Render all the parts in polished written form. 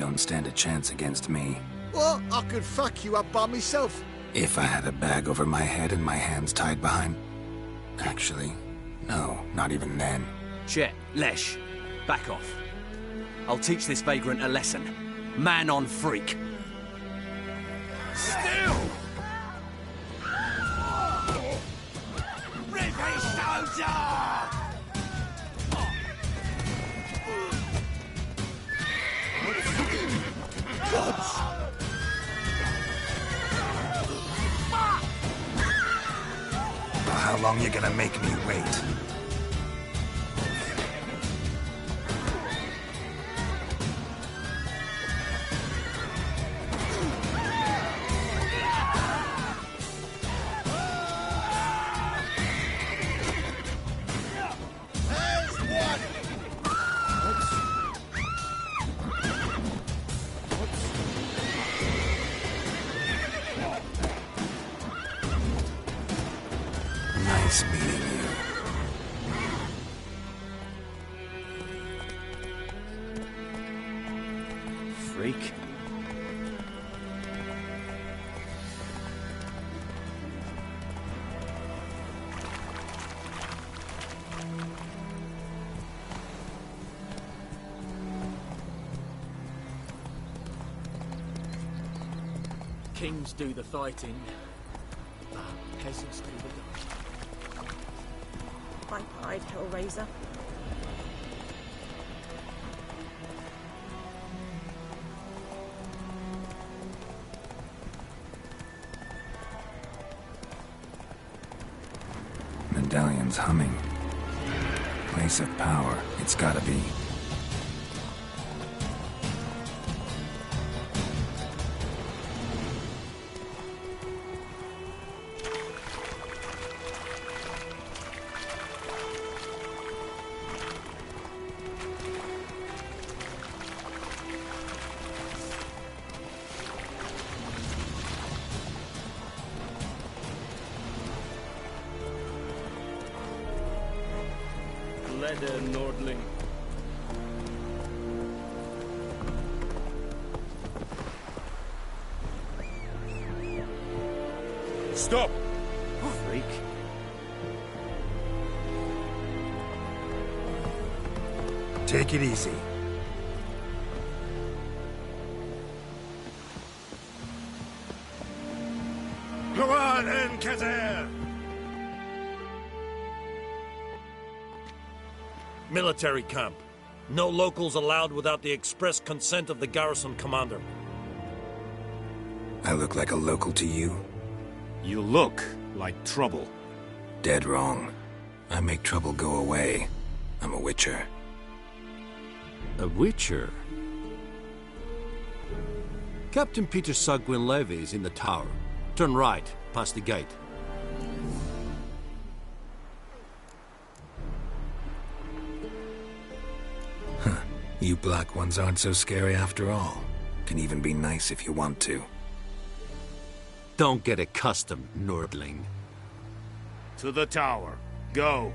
don't stand a chance against me. What? I could fuck you up by myself. If I had a bag over my head and my hands tied behind... Actually, no, not even then. Chet, Lesh, back off. I'll teach this vagrant a lesson. Man on freak. Still! Rip his nose off! How long you gonna make me wait? Nice meeting you. Freak. Kings do the fighting, but peasants do the dying. Pipe-eyed Hellraiser. Medallion's humming. Place of power, it's gotta be. Leather Nordling. Stop! Freak. Take it easy. Gloire and Kazer! Military camp. No locals allowed without the express consent of the garrison commander. I look like a local to you? You look like trouble. Dead wrong. I make trouble go away. I'm a witcher. A witcher? Captain Peter Sagwin Levy is in the tower. Turn right, past the gate. You black ones aren't so scary after all. Can even be nice if you want to. Don't get accustomed, Nordling. To the tower. Go.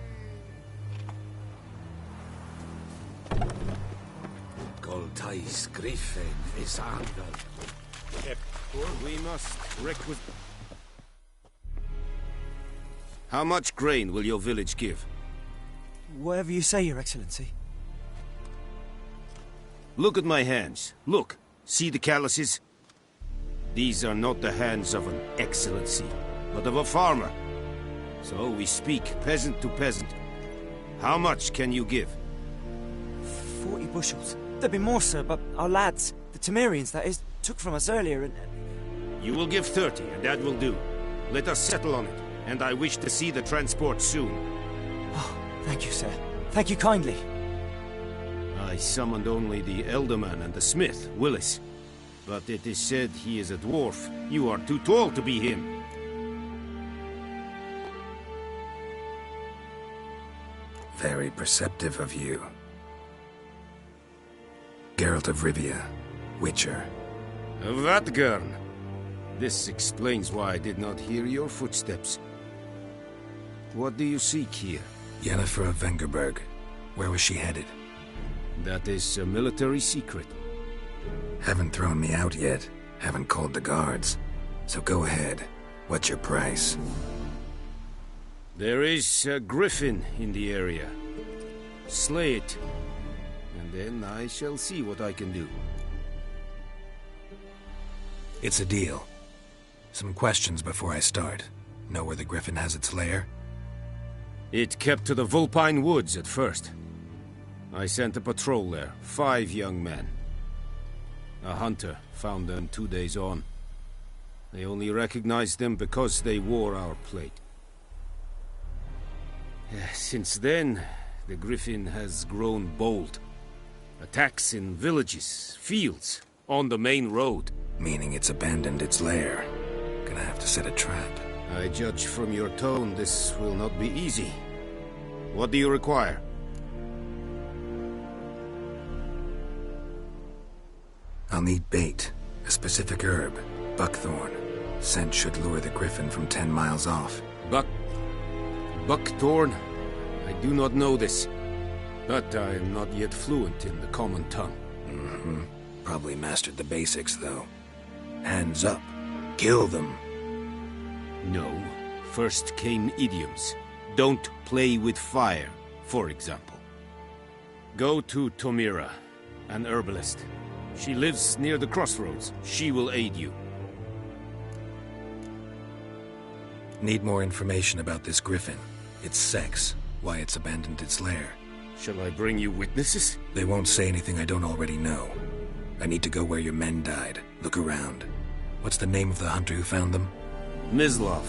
Goltais Griffin is We must requisition. How much grain will your village give? Whatever you say, Your Excellency. Look at my hands. Look. See the calluses? These are not the hands of an excellency, but of a farmer. So we speak peasant to peasant. How much can you give? 40 bushels. There'd be more, sir, but our lads, the Temerians, that is, took from us earlier and... You will give 30, and that will do. Let us settle on it, and I wish to see the transport soon. Oh, thank you, sir. Thank you kindly. I summoned only the Elderman and the smith, Willis. But it is said he is a dwarf. You are too tall to be him. Very perceptive of you. Geralt of Rivia, Witcher. Vatgern. This explains why I did not hear your footsteps. What do you seek here? Yennefer of Vengerberg. Where was she headed? That is a military secret. Haven't thrown me out yet. Haven't called the guards. So go ahead. What's your price? There is a griffin in the area. Slay it, and then I shall see what I can do. It's a deal. Some questions before I start. Know where the griffin has its lair? It kept to the Vulpine Woods at first. I sent a patrol there, 5 young men. A hunter found them 2 days on. They only recognized them because they wore our plate. Since then, the griffin has grown bold. Attacks in villages, fields, on the main road. Meaning it's abandoned its lair. Gonna have to set a trap. I judge from your tone this will not be easy. What do you require? I'll need bait. A specific herb. Buckthorn. Scent should lure the griffin from 10 miles off. Buckthorn? I do not know this. But I am not yet fluent in the common tongue. Mm-hmm. Probably mastered the basics, though. Hands up. Kill them. No. First came idioms. Don't play with fire, for example. Go to Tomira, an herbalist. She lives near the crossroads. She will aid you. Need more information about this griffin. Its sex. Why it's abandoned its lair. Shall I bring you witnesses? They won't say anything I don't already know. I need to go where your men died. Look around. What's the name of the hunter who found them? Mislav.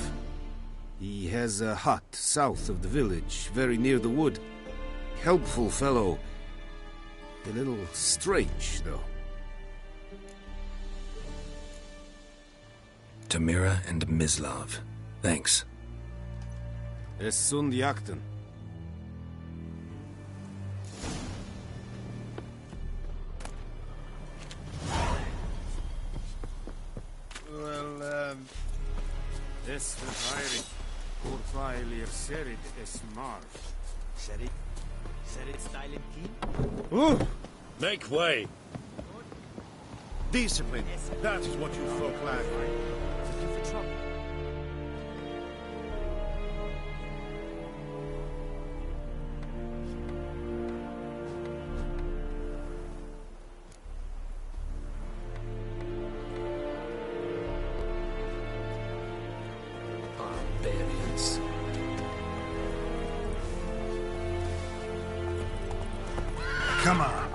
He has a hut south of the village, very near the wood. Helpful fellow. A little strange, though. Tamira and Mislav. Thanks. Es sunt jakten. Well, es verheilig. Urfeilir serid es marv. Serid style in key? Make way! Discipline. That is what you folk lack. Looking for trouble. Barbarians. Come on.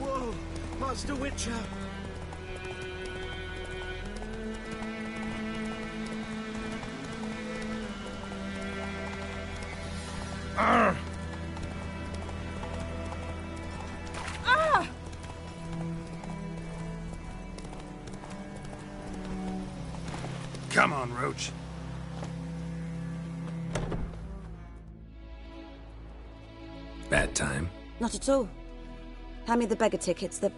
Whoa! Master Witcher! Come on, Roach. Bad time. Not at all. Hand me the beggar tickets, the...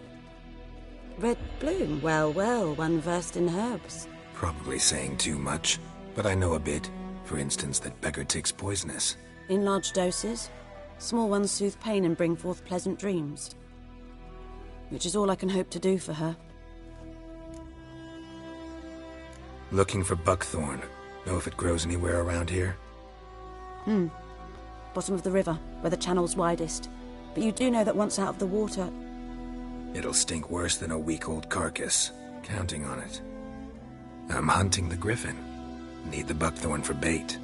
Red bloom. Well, well, one versed in herbs. Probably saying too much, but I know a bit. For instance, that beggar tick's poisonous. In large doses. Small ones soothe pain and bring forth pleasant dreams. Which is all I can hope to do for her. Looking for buckthorn. Know if it grows anywhere around here? Bottom of the river, where the channel's widest. But you do know that once out of the water... It'll stink worse than a week-old carcass. Counting on it. I'm hunting the griffin. Need the buckthorn for bait.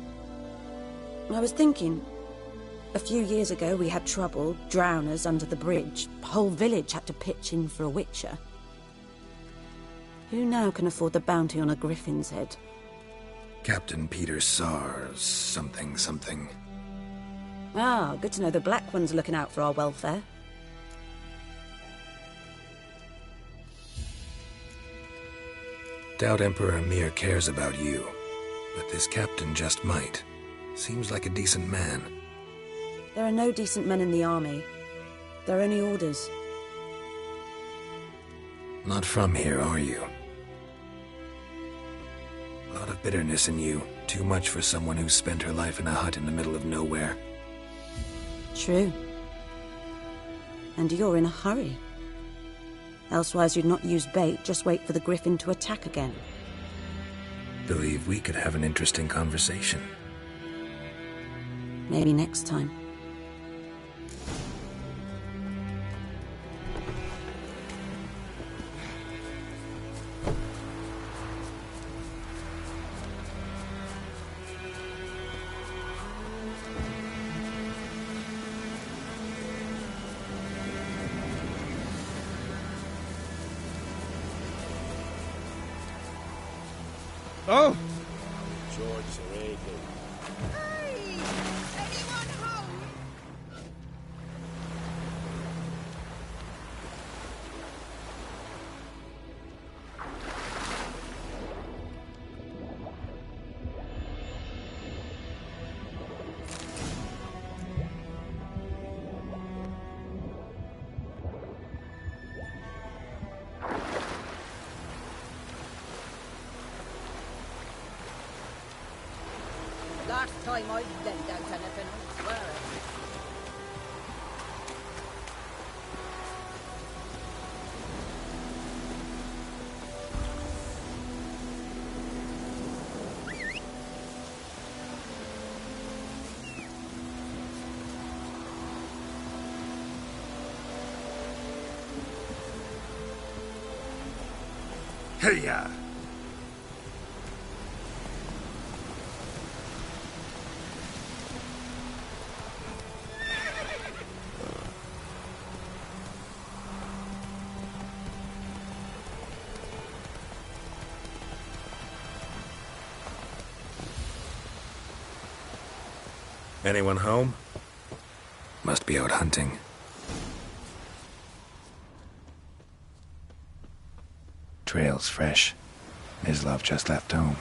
I was thinking... A few years ago we had trouble, drowners under the bridge. The whole village had to pitch in for a witcher. Who now can afford the bounty on a griffin's head? Captain Peter Sars, something. Ah, good to know the Black One's looking out for our welfare. Doubt Emperor Emir cares about you, but this captain just might. Seems like a decent man. There are no decent men in the army. They're only orders. Not from here, are you? A lot of bitterness in you. Too much for someone who's spent her life in a hut in the middle of nowhere. True. And you're in a hurry. Elsewise you'd not use bait, just wait for the griffin to attack again. Believe we could have an interesting conversation. Maybe next time. Oh! George Serrato. Hey! Anyone home? Last time I lent out anything, I swear it. Hey-ya! Anyone home? Must be out hunting. Trail's fresh. Mislav just left home.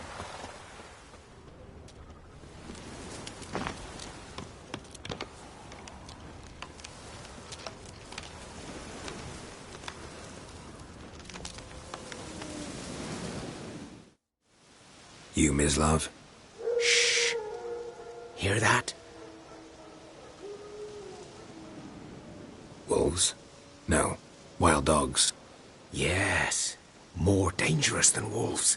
You, Mislav? Shh! Hear that? Wolves? No. Wild dogs. Yes. More dangerous than wolves.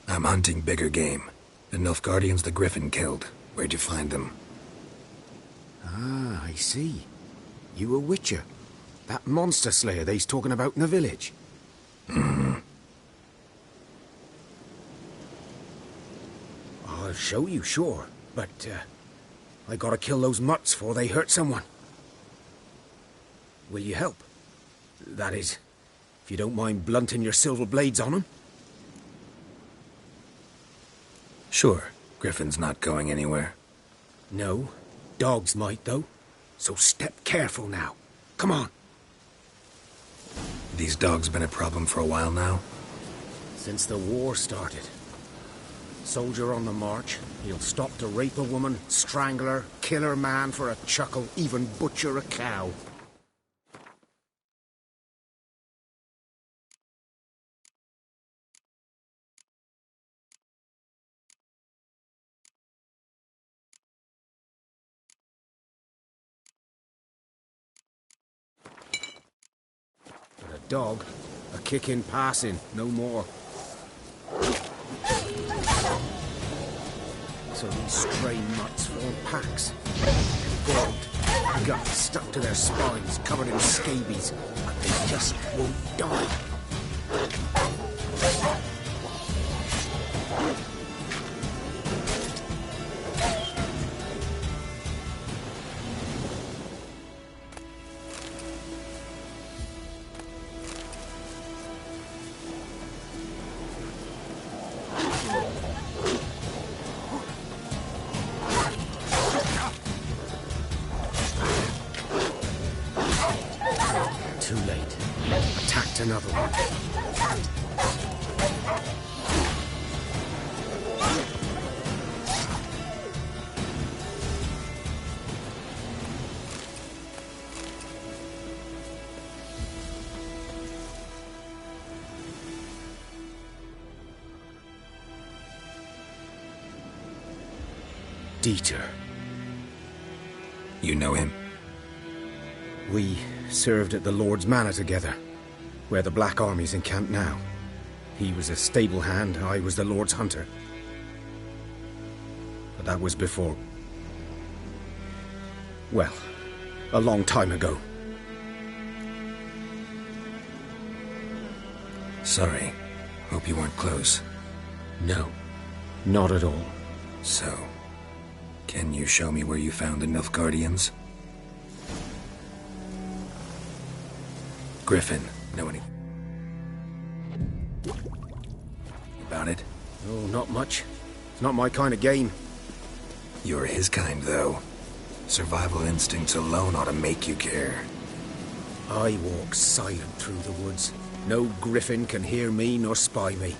I'm hunting bigger game. The Nilfgaardians the Griffin killed. Where'd you find them? Ah, I see. You a witcher. That monster slayer they's talking about in the village. Mm-hmm. I'll show you, sure. But, I gotta kill those mutts before they hurt someone. Will you help? That is, if you don't mind blunting your silver blades on them. Sure. Griffin's not going anywhere. No. Dogs might, though. So step careful now. Come on. These dogs been a problem for a while now? Since the war started. Soldier on the march, he'll stop to rape a woman, strangle her, kill her man for a chuckle, even butcher a cow. But a dog, a kick in passing, no more. So these stray mutts form packs. Engorged, guts stuck to their spines, covered in scabies, but they just won't die. Too late. Attacked another one. Dieter. You know him? We served at the Lord's Manor together, where the Black Army's encamped now. He was a stable hand, I was the Lord's hunter. But that was before... well, a long time ago. Sorry. Hope you weren't close. No, not at all. So, can you show me where you found the Nilfgaardians? Griffin, know anything about it? Oh, not much. It's not my kind of game. You're his kind, though. Survival instincts alone ought to make you care. I walk silent through the woods. No griffin can hear me nor spy me.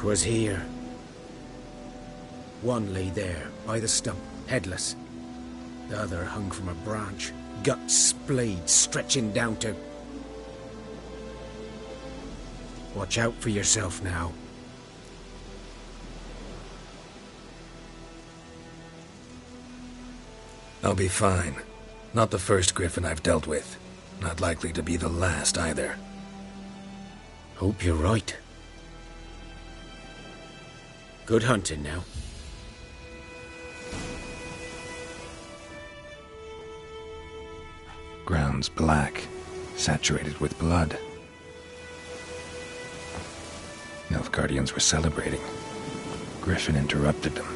'Twas here. One lay there, by the stump, headless. The other hung from a branch, guts splayed, stretching down to... Watch out for yourself now. I'll be fine. Not the first griffin I've dealt with. Not likely to be the last, either. Hope you're right. Good hunting now. Ground's black, saturated with blood. Nilfgaardians were celebrating. Griffin interrupted them.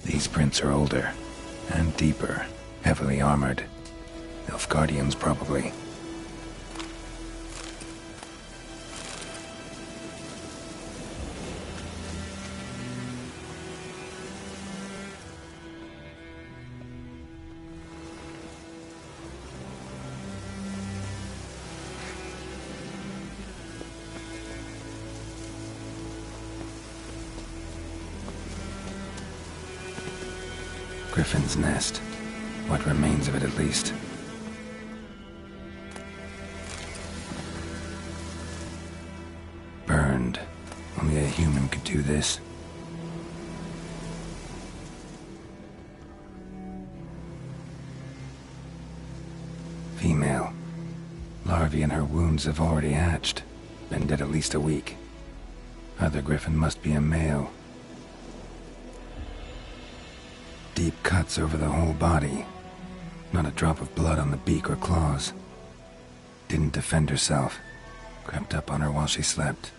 These prints are older, and deeper, heavily armored. Nilfgaardians, probably. Griffin's nest. What remains of it, at least. Burned. Only a human could do this. Female. Larvae in her wounds have already hatched. Been dead at least a week. Other griffin must be a male. Deep cuts over the whole body. Not a drop of blood on the beak or claws. Didn't defend herself. Crept up on her while she slept.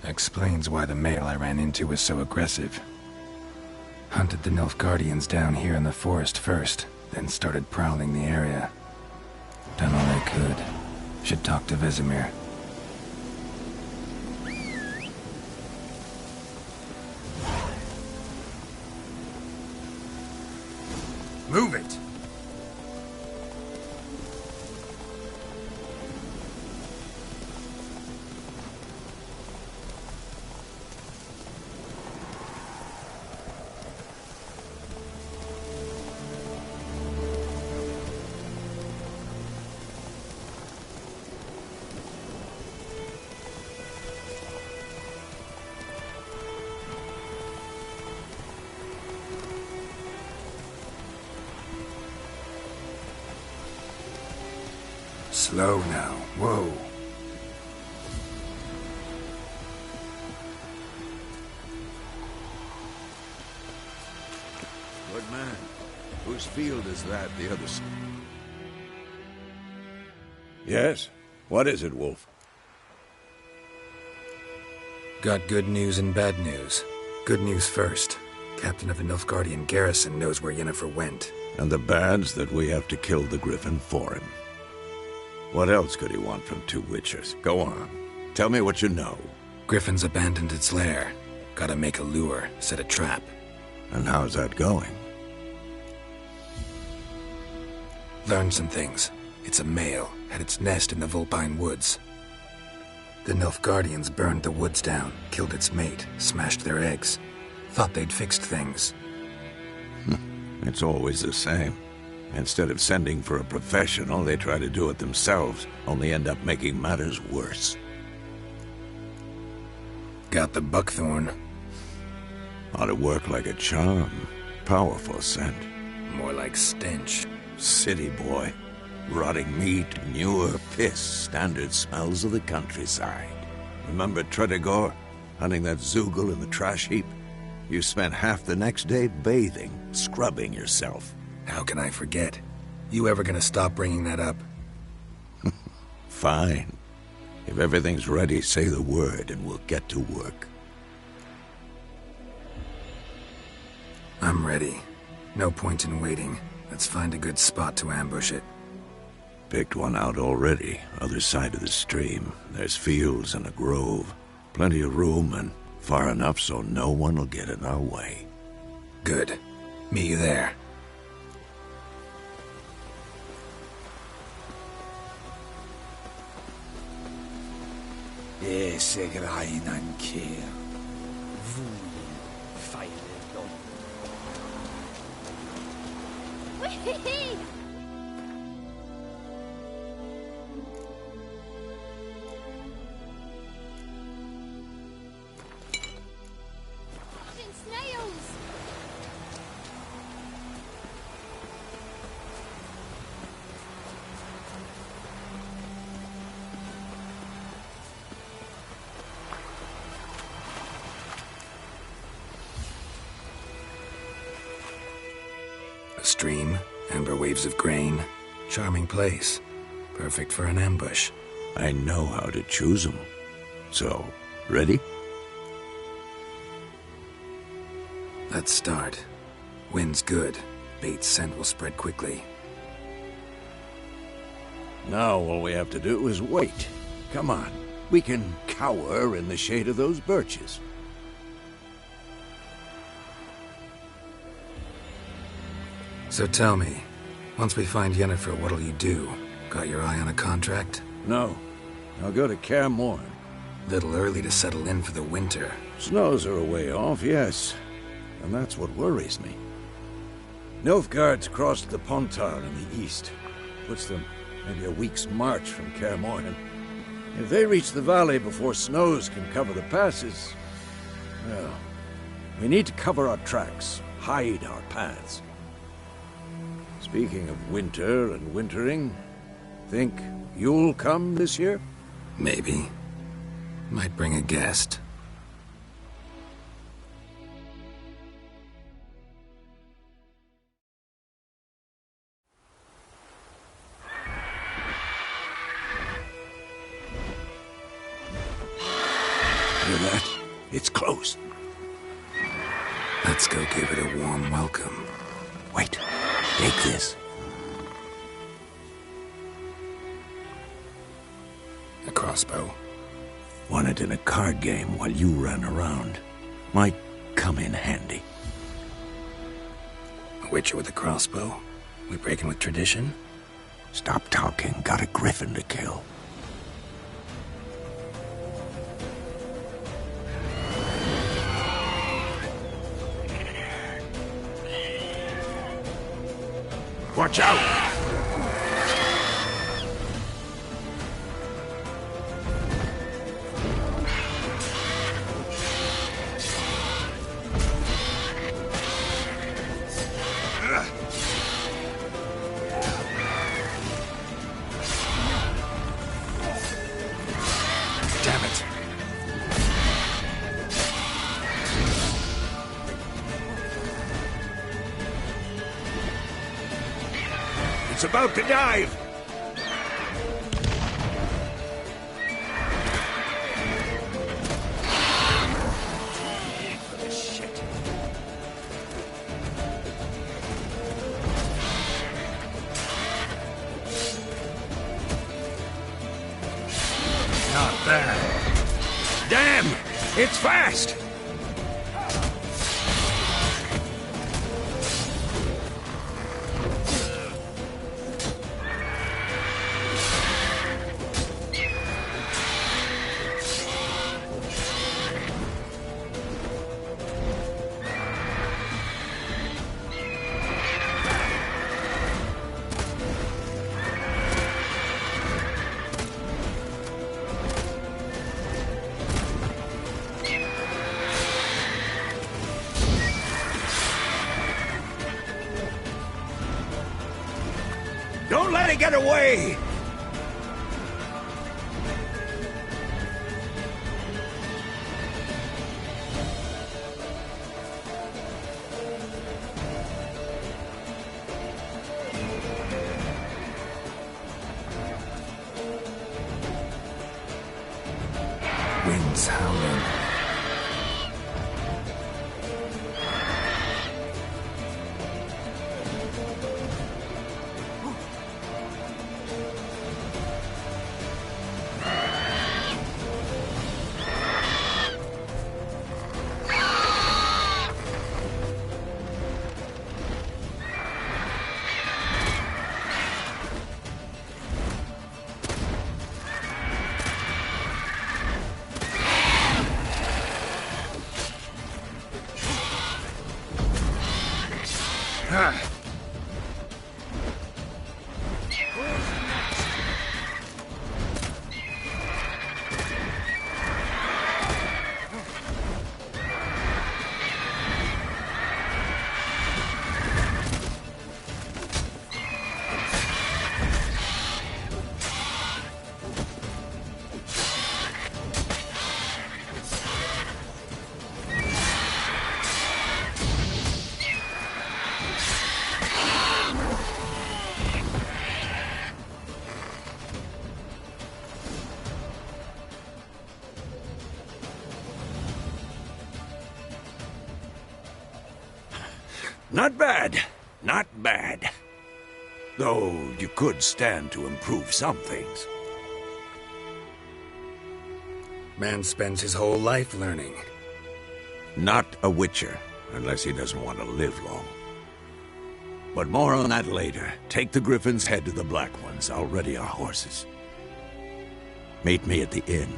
Explains why the male I ran into was so aggressive. Hunted the Nilfgaardians down here in the forest first, then started prowling the area. Done all I could. Should talk to Vesemir. Move it! Slow now. Whoa. Good man. Whose field is that, the other side? Yes? What is it, Wolf? Got good news and bad news. Good news first. Captain of the Nilfgaardian garrison knows where Yennefer went. And the bad's that we have to kill the Griffin for him. What else could he want from two witchers? Go on. Tell me what you know. Griffin's abandoned its lair. Gotta make a lure, set a trap. And how's that going? Learned some things. It's a male, had its nest in the Vulpine Woods. The Nilfgaardians burned the woods down, killed its mate, smashed their eggs. Thought they'd fixed things. It's always the same. Instead of sending for a professional, they try to do it themselves, only end up making matters worse. Got the buckthorn. Ought to work like a charm. Powerful scent. More like stench. City boy. Rotting meat, manure, piss, standard smells of the countryside. Remember Tredegor? Hunting that Zoogle in the trash heap? You spent half the next day bathing, scrubbing yourself. How can I forget? You ever gonna stop bringing that up? Fine. If everything's ready, say the word and we'll get to work. I'm ready. No point in waiting. Let's find a good spot to ambush it. Picked one out already, other side of the stream. There's fields and a grove. Plenty of room and far enough so no one will get in our way. Good. Meet you there. Segrain an keer. Feile dom. Snails! A stream, amber waves of grain. Charming place. Perfect for an ambush. I know how to choose them. So, ready? Let's start. Wind's good. Bait's scent will spread quickly. Now all we have to do is wait. Come on. We can cower in the shade of those birches. So tell me, once we find Yennefer, what'll you do? Got your eye on a contract? No. I'll go to Kaer Morhen. Little early to settle in for the winter. Snows are a way off, yes. And that's what worries me. Nilfgaard's crossed the Pontar in the east. Puts them maybe a week's march from Kaer Morhen. If they reach the valley before snows can cover the passes, well, we need to cover our tracks, hide our paths. Speaking of winter and wintering, think you'll come this year? Maybe. Might bring a guest. Hear that? It's close. Let's go give it a warm welcome. Wait. Take this. A crossbow. Won it in a card game while you ran around. Might come in handy. A witcher with a crossbow? We breaking with tradition? Stop talking. Got a griffin to kill. Watch out! Damn it. It's about to dive! Not bad. Damn! It's fast! Try to get away! Winds howling. Not bad. Not bad. Though you could stand to improve some things. Man spends his whole life learning. Not a Witcher, unless he doesn't want to live long. But more on that later. Take the Griffin's head to the Black Ones. I'll ready our horses. Meet me at the inn.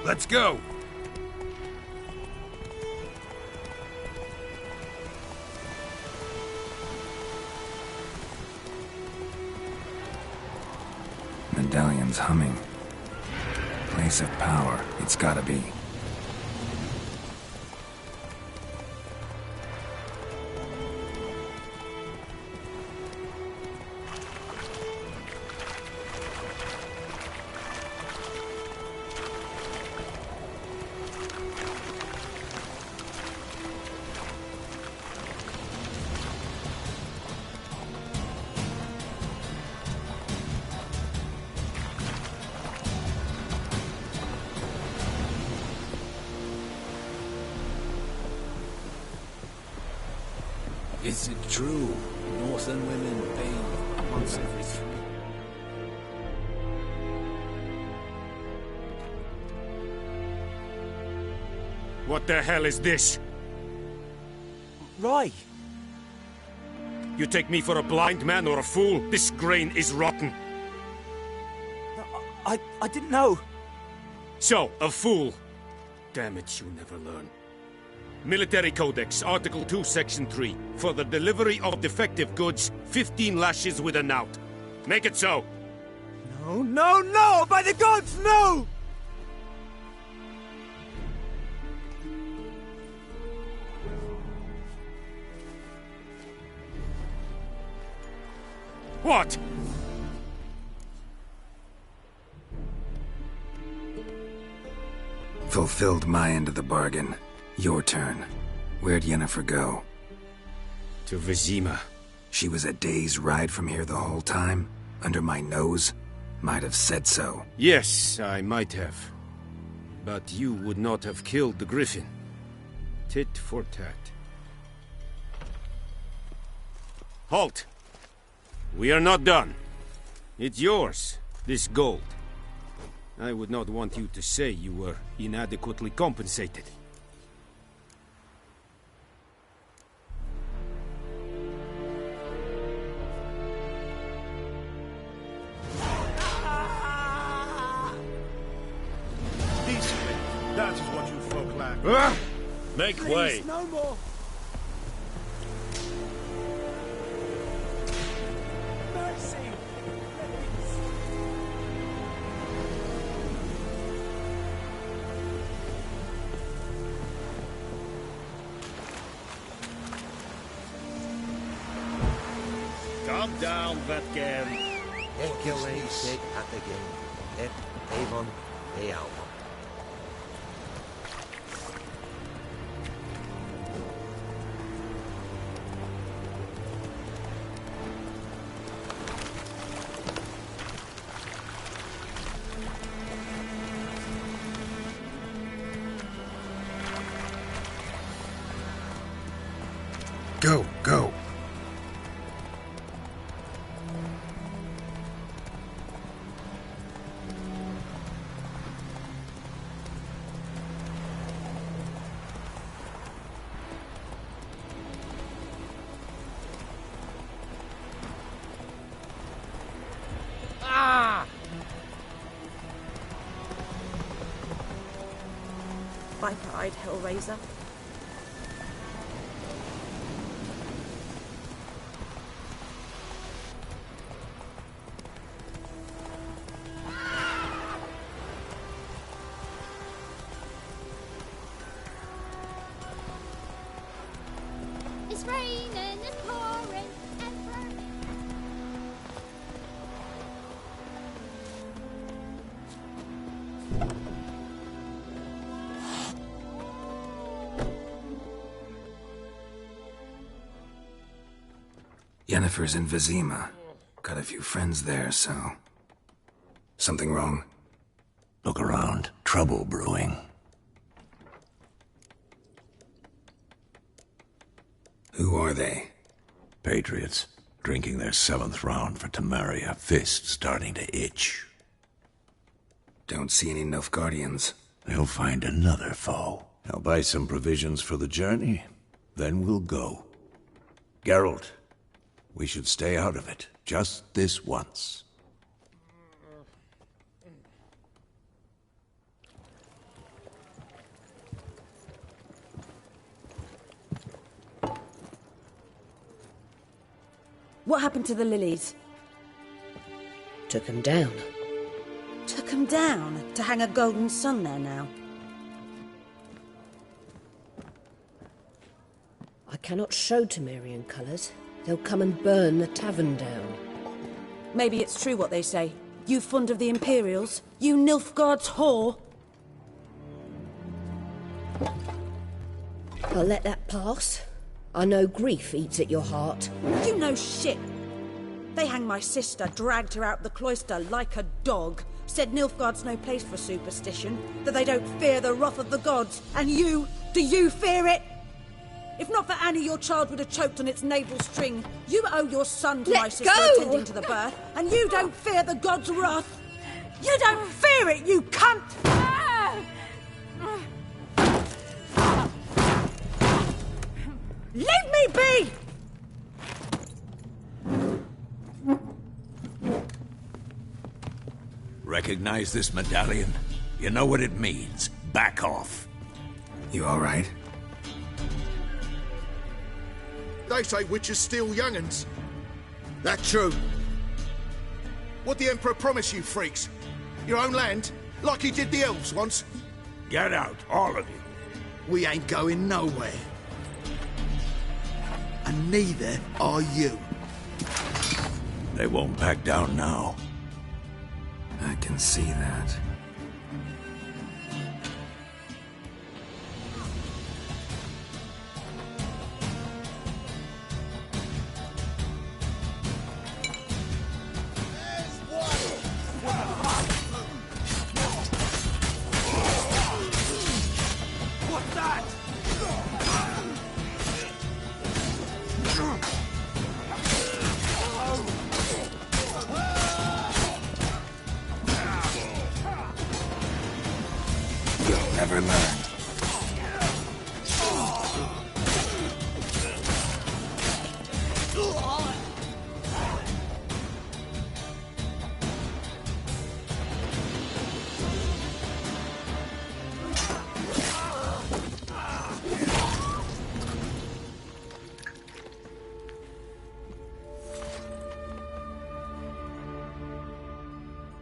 Let's go! Medallion's humming. Place of power, it's gotta be. Is it true? Northern women bathe once every 3 months. What the hell is this? Rye! You take me for a blind man or a fool? This grain is rotten. I didn't know. So, a fool. Damn it, you never learn. Military Codex, Article 2, Section 3. For the delivery of defective goods, 15 lashes with a knout. Make it so. No, no, no! By the gods, no! What? Fulfilled my end of the bargain. Your turn. Where'd Yennefer go? To Vizima. She was a day's ride from here the whole time? Under my nose? Might have said so. Yes, I might have. But you would not have killed the griffin. Tit for tat. Halt! We are not done. It's yours, this gold. I would not want you to say you were inadequately compensated. Decently, that is what you folk lack. Make Please, way. no more. Mercy. Calm down, Vetgam. Ecce sig at again. Et Avon e Alma. Go, go. Viper-eyed Hellraiser. It's raining and pouring and burning. Yennefer's in Vizima. Got a few friends there, so... Something wrong? Look around. Trouble brewing. Who are they? Patriots. Drinking their 7th round for Temeria. Fist starting to itch. Don't see any Nilfgaardians. They'll find another foe. I'll buy some provisions for the journey. Then we'll go. Geralt, we should stay out of it. Just this once. What happened to the lilies? Took him down. Took them down to hang a golden sun there now. I cannot show Temerian colours. They'll come and burn the tavern down. Maybe it's true what they say. You fond of the Imperials? You Nilfgaard's whore? I'll let that pass. I know grief eats at your heart. You know shit. They hanged my sister, dragged her out the cloister like a dog. Said Nilfgaard's no place for superstition, that they don't fear the wrath of the gods. And you, do you fear it? If not for Annie, your child would have choked on its navel string. You owe your son to my sister attending to the birth, and you don't fear the gods' wrath. You don't fear it, you cunt! Leave me be! Recognize this medallion? You know what it means. Back off. You all right? They say witches steal young'uns. That true? What the Emperor promise you, freaks? Your own land? Like he did the elves once? Get out, all of you. We ain't going nowhere. And neither are you. They won't back down now. I can see that.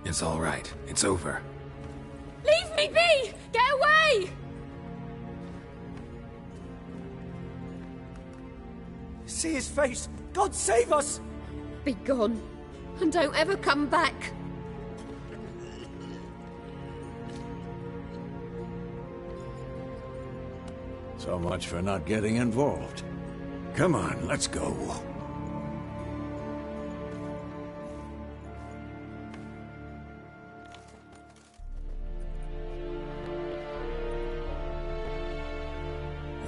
It's all right. It's over. Leave me be! Get away! See his face! God save us! Be gone, and don't ever come back. So much for not getting involved. Come on, let's go.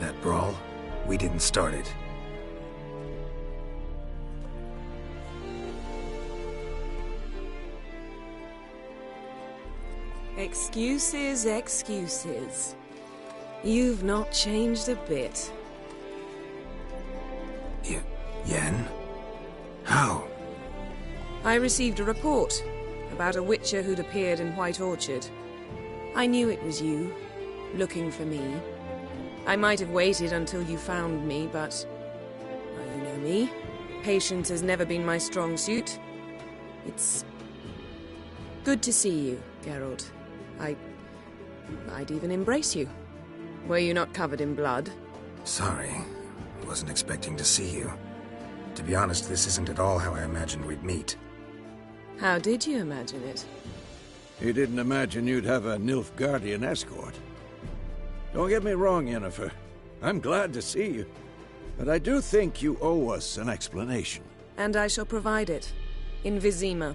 That brawl, we didn't start it. Excuses, excuses. You've not changed a bit. Yen? How? I received a report about a witcher who'd appeared in White Orchard. I knew it was you, looking for me. I might have waited until you found me, but... well, you know me. Patience has never been my strong suit. It's... good to see you, Geralt. I'd even embrace you. Were you not covered in blood? Sorry. Wasn't expecting to see you. To be honest, this isn't at all how I imagined we'd meet. How did you imagine it? He didn't imagine you'd have a Nilfgaardian escort. Don't get me wrong, Yennefer. I'm glad to see you. But I do think you owe us an explanation. And I shall provide it. In Vizima.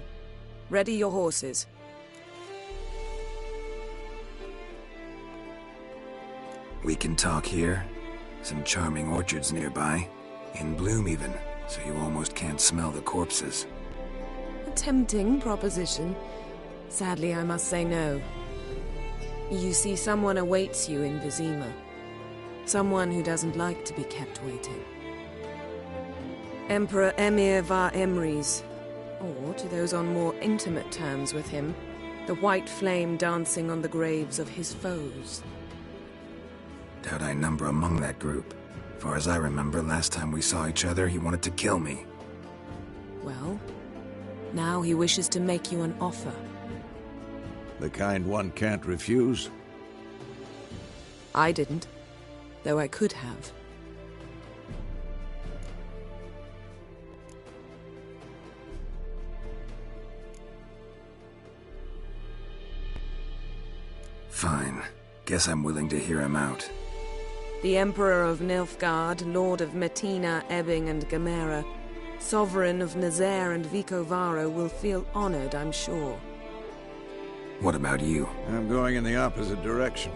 Ready your horses. We can talk here. Some charming orchards nearby. In bloom even, so you almost can't smell the corpses. A tempting proposition. Sadly, I must say no. You see, someone awaits you in Vizima. Someone who doesn't like to be kept waiting. Emperor Emir var Emrys, or, to those on more intimate terms with him, the white flame dancing on the graves of his foes. Doubt I number among that group. Far as I remember, last time we saw each other, he wanted to kill me. Well, now he wishes to make you an offer. The kind one can't refuse? I didn't, though I could have. Fine. Guess I'm willing to hear him out. The Emperor of Nilfgaard, Lord of Metina, Ebbing and Gamera, Sovereign of Nazaire and Vicovaro will feel honored, I'm sure. What about you? I'm going in the opposite direction.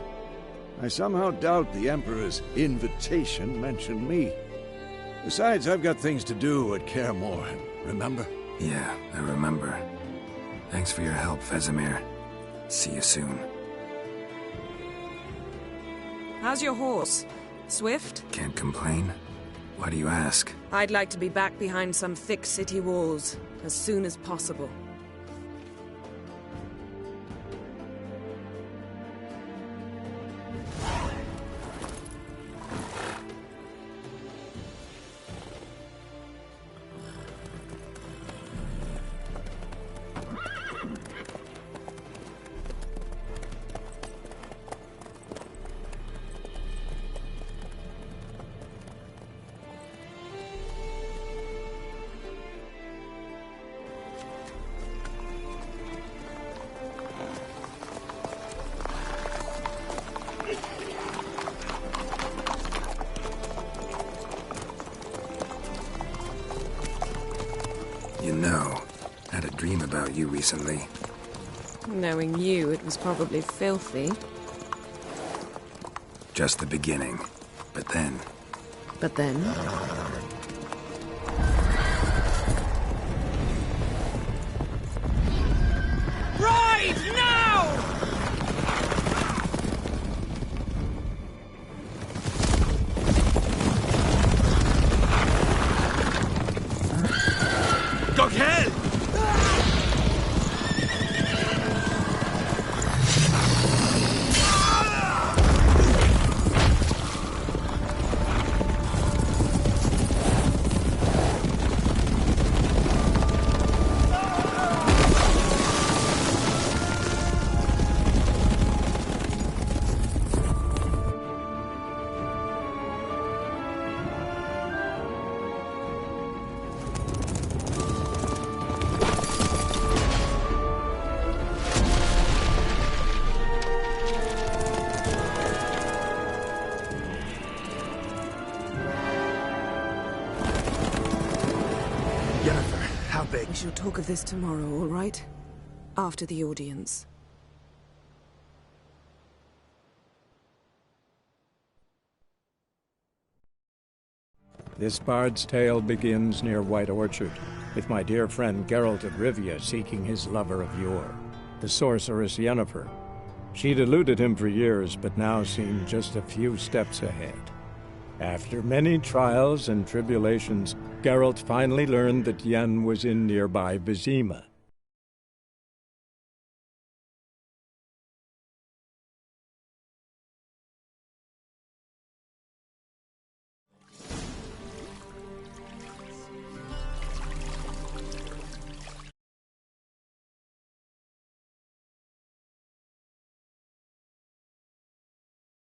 I somehow doubt the Emperor's invitation mentioned me. Besides, I've got things to do at Kaer Morhen, remember? Yeah, I remember. Thanks for your help, Vesemir. See you soon. How's your horse? Swift? Can't complain. Why do you ask? I'd like to be back behind some thick city walls, as soon as possible. You know, had a dream about you recently. Knowing you, it was probably filthy. Just the beginning. But then... But then? Right now! Gog hell! Yennefer, how big? We shall talk of this tomorrow, all right? After the audience. This bard's tale begins near White Orchard, with my dear friend Geralt of Rivia seeking his lover of yore, the sorceress Yennefer. She'd eluded him for years, but now seemed just a few steps ahead. After many trials and tribulations, Geralt finally learned that Yen was in nearby Vizima,